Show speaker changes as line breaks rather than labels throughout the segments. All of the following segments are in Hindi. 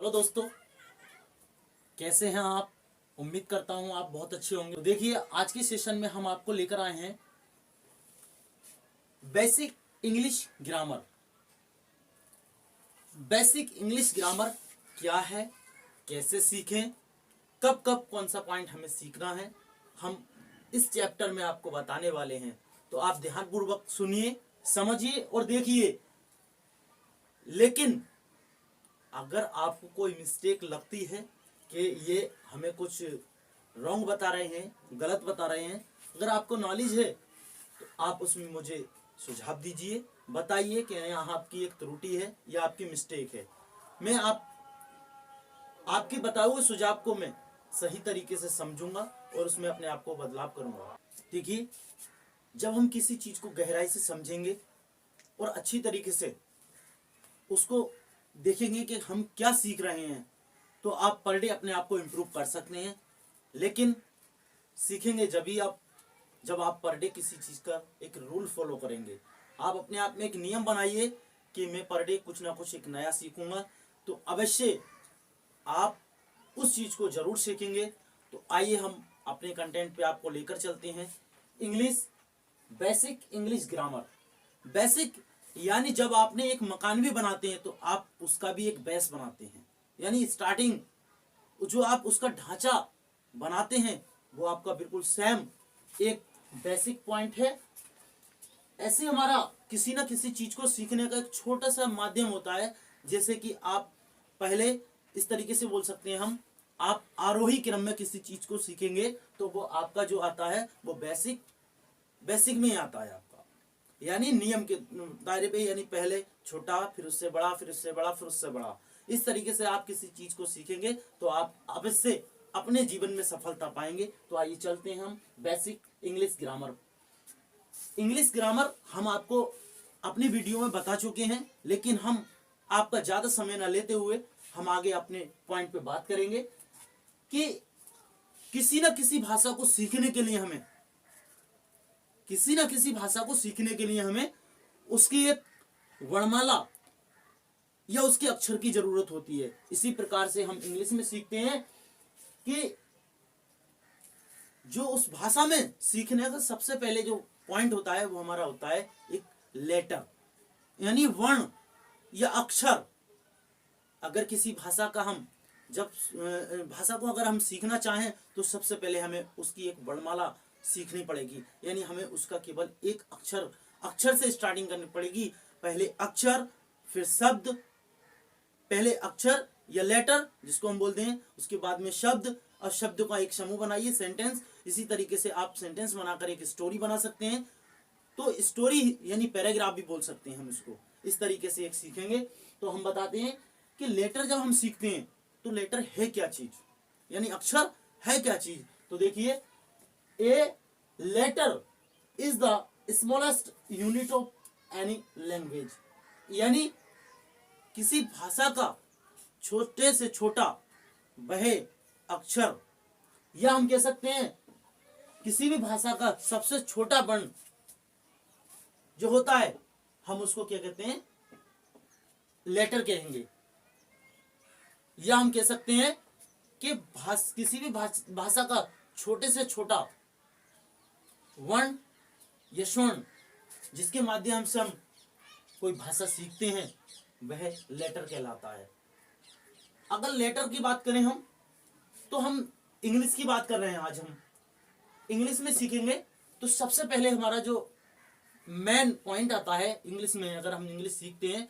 हेलो दोस्तों, कैसे हैं आप। उम्मीद करता हूं आप बहुत अच्छे होंगे। तो देखिए, आज के सेशन में हम आपको लेकर आए हैं basic English grammar. Basic English grammar क्या है, कैसे सीखें, कब कब कौन सा पॉइंट हमें सीखना है, हम इस चैप्टर में आपको बताने वाले हैं। तो आप ध्यानपूर्वक सुनिए, समझिए और देखिए। लेकिन अगर आपको कोई मिस्टेक लगती है कि ये हमें कुछ रॉन्ग बता रहे हैं, गलत बता रहे हैं, अगर आपको नॉलेज है तो आप उसमें मुझे सुझाव दीजिए, बताइए कि यहाँ आपकी एक त्रुटि है या आपकी मिस्टेक है। मैं आपके बताए हुए सुझाव को मैं सही तरीके से समझूंगा और उसमें अपने आप को बदलाव करूंगा। देखिए, जब हम किसी चीज को गहराई से समझेंगे और अच्छी तरीके से उसको देखेंगे कि हम क्या सीख रहे हैं, तो आप पर डे अपने आप को इम्प्रूव कर सकते हैं। लेकिन सीखेंगे जब आप पर डे किसी चीज का एक रूल फॉलो करेंगे। आप अपने आप में एक नियम बनाइए कि मैं पर डे कुछ ना कुछ एक नया सीखूंगा, तो अवश्य आप उस चीज को जरूर सीखेंगे। तो आइए हम अपने कंटेंट पे आपको लेकर चलते हैं। English, basic English grammar. Basic यानी जब आपने एक मकान भी बनाते हैं तो आप उसका भी एक बेस बनाते हैं, यानी स्टार्टिंग जो आप उसका ढांचा बनाते हैं वो आपका बिल्कुल सेम एक बेसिक पॉइंट है। ऐसे हमारा किसी ना किसी चीज को सीखने का एक छोटा सा माध्यम होता है। जैसे कि आप पहले इस तरीके से बोल सकते हैं, आप आरोही क्रम में किसी चीज को सीखेंगे तो वो आपका जो आता है वो बेसिक में ही आता है आपका, यानी नियम के दायरे पे, यानी पहले छोटा, फिर उससे बड़ा, फिर उससे बड़ा, फिर उससे बड़ा। इस तरीके से आप किसी चीज को सीखेंगे तो आप अवश्य अपने जीवन में सफलता पाएंगे। तो आइए चलते हैं हम basic English grammar. English grammar हम आपको अपनी वीडियो में बता चुके हैं, लेकिन हम आपका ज्यादा समय न लेते हुए हम आगे अपने पॉइंट पे बात करेंगे कि किसी न किसी भाषा को सीखने के लिए हमें उसकी एक वर्णमाला या उसके अक्षर की जरूरत होती है। इसी प्रकार से हम इंग्लिश में सीखते हैं कि जो उस भाषा में सीखने का सबसे पहले जो पॉइंट होता है वो हमारा होता है एक लेटर, यानी वर्ण या अक्षर। अगर किसी भाषा का भाषा को अगर हम सीखना चाहें तो सबसे पहले हमें उसकी एक वर्णमाला सीखनी पड़ेगी, यानी हमें उसका केवल एक अक्षर से स्टार्टिंग करनी पड़ेगी। पहले अक्षर, फिर शब्द, पहले अक्षर या लेटर जिसको हम बोलते हैं, उसके बाद में शब्द, और शब्द का एक समूह बनाइए, सेंटेंस। इसी तरीके से आप सेंटेंस बनाकर एक स्टोरी बना सकते हैं। तो स्टोरी यानी पैराग्राफ भी बोल सकते हैं हम इसको। इस तरीके से एक सीखेंगे। तो हम बताते हैं कि लेटर जब हम सीखते हैं तो लेटर है क्या चीज, यानी अक्षर है क्या चीज। तो देखिए, a letter is the smallest unit of any language, यानी किसी भाषा का छोटे से छोटा वह अक्षर, या हम कह सकते हैं किसी भी भाषा का सबसे छोटा वर्ण जो होता है हम उसको क्या कहते हैं, लेटर कहेंगे। या हम कह सकते हैं कि किसी भी भाषा का छोटे से छोटा वर्ण या स्वर्ण जिसके माध्यम से हम कोई भाषा सीखते हैं वह लेटर कहलाता है। अगर लेटर की बात करें हम, तो हम इंग्लिश की बात कर रहे हैं। आज हम इंग्लिश में सीखेंगे तो सबसे पहले हमारा जो मेन पॉइंट आता है इंग्लिश में, अगर हम इंग्लिश सीखते हैं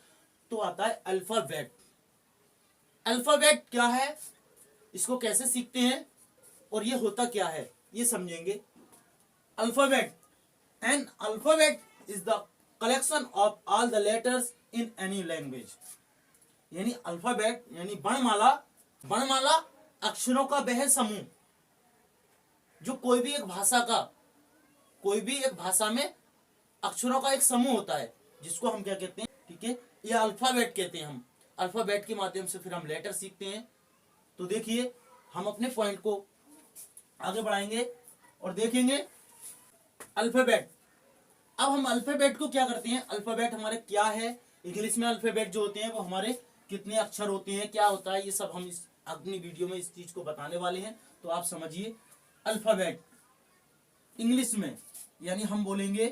तो आता है अल्फाबेट। अल्फाबेट क्या है, इसको कैसे सीखते हैं और ये होता क्या है, ये समझेंगे। Alphabet, an alphabet is the collection of all the letters in any language, यानी अल्फाबेट यानी वर्णमाला अक्षरों का वह समूह जो कोई भी एक भाषा में अक्षरों का एक समूह होता है, जिसको हम क्या कहते हैं, ठीक है, ये अल्फाबेट कहते हैं। हम अल्फाबेट के माध्यम से फिर हम लेटर सीखते हैं। तो देखिए, हम अपने पॉइंट को आगे बढ़ाएंगे और देखेंगे अल्फाबेट। अब हम अल्फाबेट को क्या करते हैं, अल्फाबेट हमारे क्या है। इंग्लिश में अल्फाबेट जो होते हैं वो हमारे कितने अक्षर होते हैं, क्या होता है, ये सब हम इस अगली वीडियो में इस चीज को बताने वाले हैं। तो आप समझिए, अल्फाबेट इंग्लिश में यानी हम बोलेंगे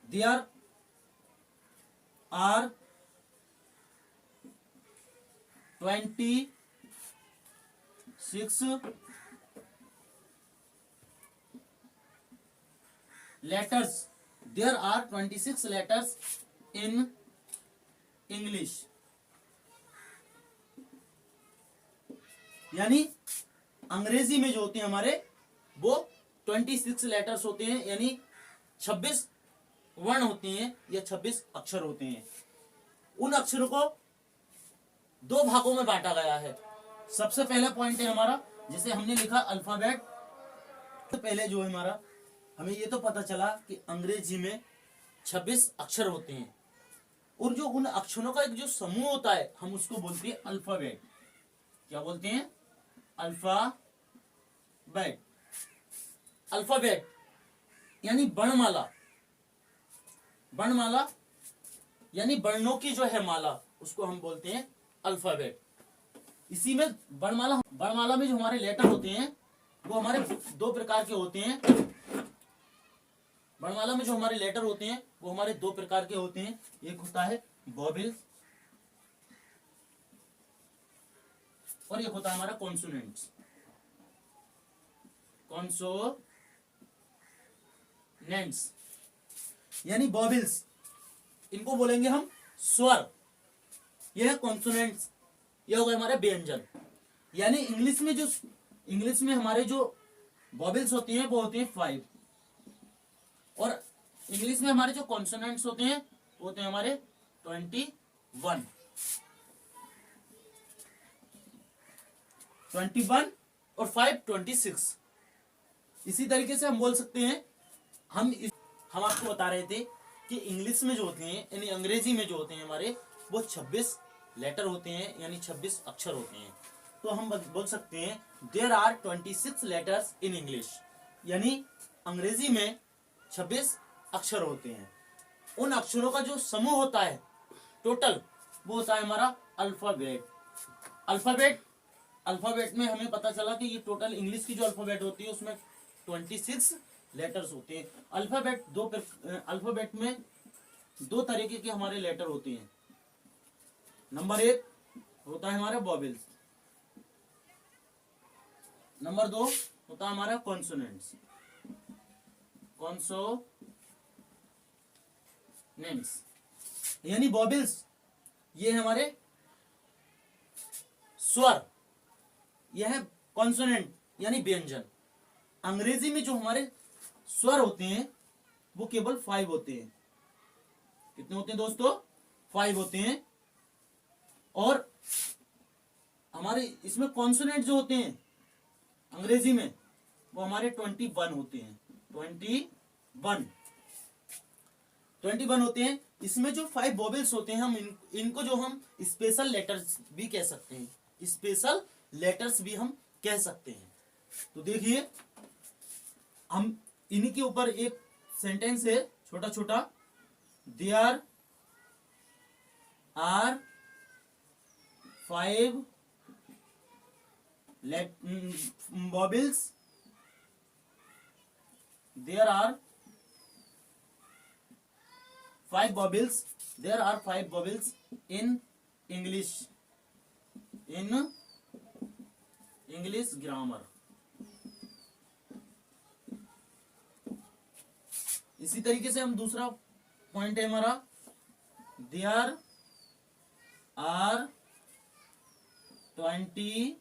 there are 26 letters. There are 26 letters in English. यानी अंग्रेजी में जो होते हैं हमारे वो 26 लेटर्स होते हैं, यानी 26 वर्ण होते हैं या 26 अक्षर होते हैं। उन अक्षरों को दो भागों में बांटा गया है। सबसे पहला पॉइंट है हमारा, जिसे हमने लिखा अल्फाबेट। तो पहले जो है हमारा, हमें ये तो पता चला कि अंग्रेजी में 26 अक्षर होते हैं, और जो उन अक्षरों का एक जो समूह होता है हम उसको बोलते हैं अल्फाबेट। क्या बोलते हैं? अल्फाबेट। अल्फाबेट यानी वर्णमाला। वर्णमाला यानी वर्णों की जो है माला, उसको हम बोलते हैं अल्फाबेट। इसी में वर्णमाला में जो हमारे लेटर होते हैं वो हमारे दो प्रकार के होते हैं। वर्णमाला में जो हमारे लेटर होते हैं वो हमारे दो प्रकार के होते हैं। एक होता है वोवेल्स और एक होता है हमारा कॉन्सोनेंट्स। कॉन्सोनेंट्स यानी वोवेल्स, इनको बोलेंगे हम स्वर। यह है कॉन्सोनेंट्स, यह हो गए हमारे व्यंजन। यानी इंग्लिश में हमारे जो वोवेल्स होती हैं वो होती हैं 5, और इंग्लिश में हमारे जो कॉन्सोनेंट्स होते हैं वो होते हैं हमारे 21 और 5 26। इसी तरीके से हम बोल सकते हैं, हम आपको बता रहे थे कि इंग्लिश में जो होते हैं यानी अंग्रेजी में जो होते हैं हमारे वो 26 लेटर होते हैं, यानी 26 अक्षर होते हैं। तो हम बोल सकते हैं there are 26 letters in English, यानी अंग्रेजी में 26 अक्षर होते हैं। उन अक्षरों का जो समूह होता है टोटल, वो होता है हमारा अल्फाबेट। अल्फाबेट में हमें पता चला कि ये टोटल इंग्लिश की जो अल्फाबेट होती है उसमें 26 लेटर्स होते हैं। अल्फाबेट में दो तरीके के हमारे लेटर होते हैं। नंबर 1 होता है हमारा वोवेल्स, नंबर 2 होता है हमारा कॉन्सोनेंट्स। यानी वोवेल्स ये है हमारे स्वर, यह है कॉन्सोनेंट यानी व्यंजन। अंग्रेजी में जो हमारे स्वर होते हैं वो केवल 5 होते हैं। कितने होते हैं दोस्तों? 5 होते हैं। और हमारे इसमें कॉन्सोनेंट जो होते हैं अंग्रेजी में वो हमारे 21 होते हैं। 21 होते हैं। इसमें जो 5 वोवेल्स होते हैं हम इनको जो हम स्पेशल लेटर्स भी कह सकते हैं। स्पेशल लेटर्स भी हम कह सकते हैं। तो देखिए, हम इन्हीं के ऊपर एक सेंटेंस है छोटा छोटा। There are 5 vowels. There are 5 vowels. There are 5 vowels in English. In English grammar. इसी तरीके से हम दूसरा पॉइंट है हमारा, There are 21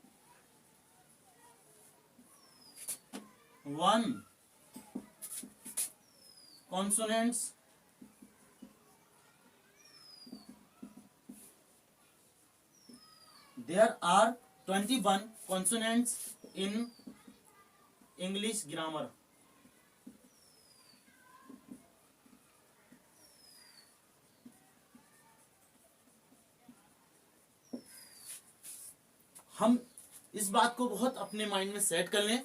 consonants there are 21 consonants in English grammar. हम इस बात को बहुत अपने माइंड में सेट कर लें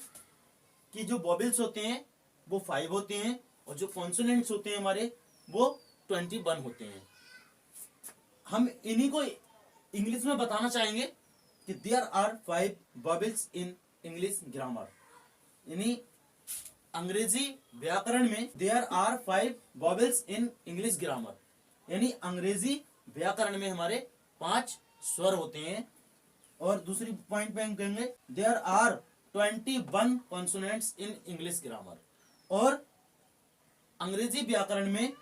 कि जो वोवेल्स होते हैं वो 5 होते हैं और जो कॉन्सोनेंट्स होते हैं हमारे वो 21 होते हैं। हम इन्हीं को इंग्लिश में बताना चाहेंगे कि there are 5 vowels in English grammar, यानी अंग्रेजी व्याकरण में there are 5 vowels in English grammar, यानी अंग्रेजी व्याकरण में हमारे 5 स्वर होते हैं। और दूसरी पॉइंट पे हम कहेंगे there are 21 consonants in English grammar, और अंग्रेजी व्याकरण में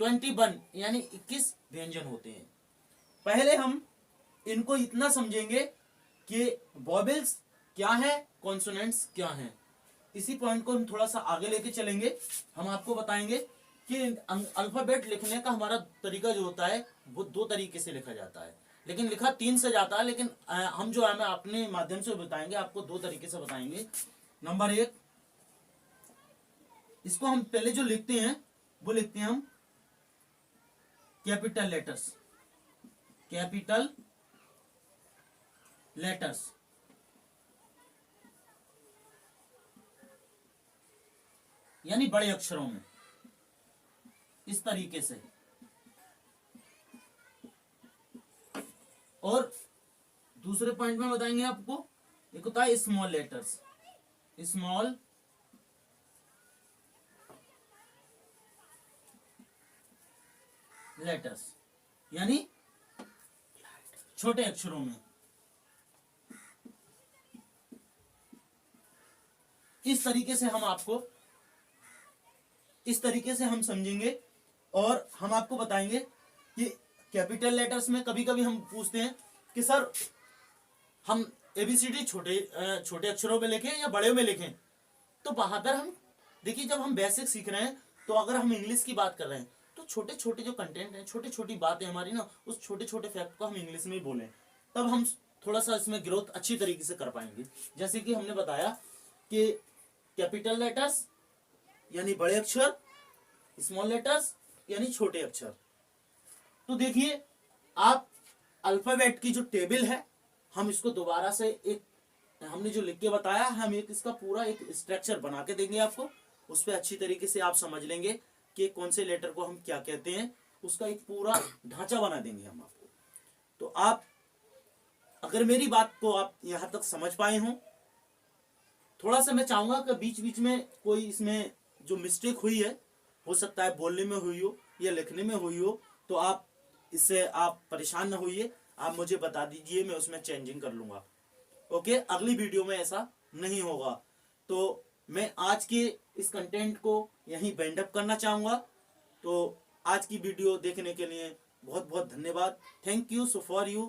21 यानी 21 व्यंजन होते हैं। पहले हम इनको इतना समझेंगे कि वॉवेल्स क्या है, कॉन्सोनेंट्स क्या है। इसी पॉइंट को हम थोड़ा सा आगे लेके चलेंगे। हम आपको बताएंगे कि अल्फाबेट लिखने का हमारा तरीका जो होता है वो 2 तरीके से लिखा जाता है, लेकिन लिखा 3 से जाता है, लेकिन हम जो है मैं अपने माध्यम से बताएंगे, आपको 2 तरीके से बताएंगे। नंबर 1, इसको हम पहले जो लिखते हैं वो लिखते हैं हम कैपिटल लेटर्स, कैपिटल लेटर्स, यानी बड़े अक्षरों में, इस तरीके से। और दूसरे पॉइंट में बताएंगे आपको, एक होता है स्मॉल लेटर्स, स्मॉल लेटर्स, यानी छोटे अक्षरों में। इस तरीके से हम आपको, इस तरीके से हम समझेंगे। और हम आपको बताएंगे कि कैपिटल लेटर्स में कभी कभी हम पूछते हैं कि सर हम ABCD छोटे अक्षरों में लिखें या बड़े में लिखें। तो वहां पर हम देखिए, जब हम बेसिक सीख रहे हैं तो अगर हम इंग्लिश की बात कर रहे हैं तो छोटे छोटे जो कंटेंट हैं, छोटी छोटी बातें हमारी ना, उस छोटे छोटे फैक्ट को हम इंग्लिश में ही बोलें, तब हम थोड़ा सा इसमें ग्रोथ अच्छी तरीके से कर पाएंगे। जैसे कि हमने बताया कि कैपिटल लेटर्स यानी बड़े अक्षर, स्मॉल लेटर्स यानी छोटे अक्षर। तो देखिए, आप अल्फाबेट की जो टेबल है, हम इसको दोबारा से एक, हमने जो लिख के बताया, हम एक इसका पूरा एक स्ट्रक्चर बना के देंगे आपको। उस पर अच्छी तरीके से आप समझ लेंगे कि कौन से लेटर को हम क्या कहते हैं, उसका एक पूरा ढांचा बना देंगे हम आपको। तो आप अगर मेरी बात को आप यहां तक समझ पाए हों, थोड़ा सा मैं चाहूंगा कि बीच बीच में कोई इसमें जो मिस्टेक हुई है, हो सकता है बोलने में हुई हो या लिखने में हुई हो, तो आप इससे आप परेशान ना होइए, आप मुझे बता दीजिए, मैं उसमें चेंजिंग कर लूंगा। ओके, अगली वीडियो में ऐसा नहीं होगा। तो मैं आज के इस कंटेंट को यहीं वाइंड अप करना चाहूंगा। तो आज की वीडियो देखने के लिए बहुत बहुत धन्यवाद। Thank you so for you.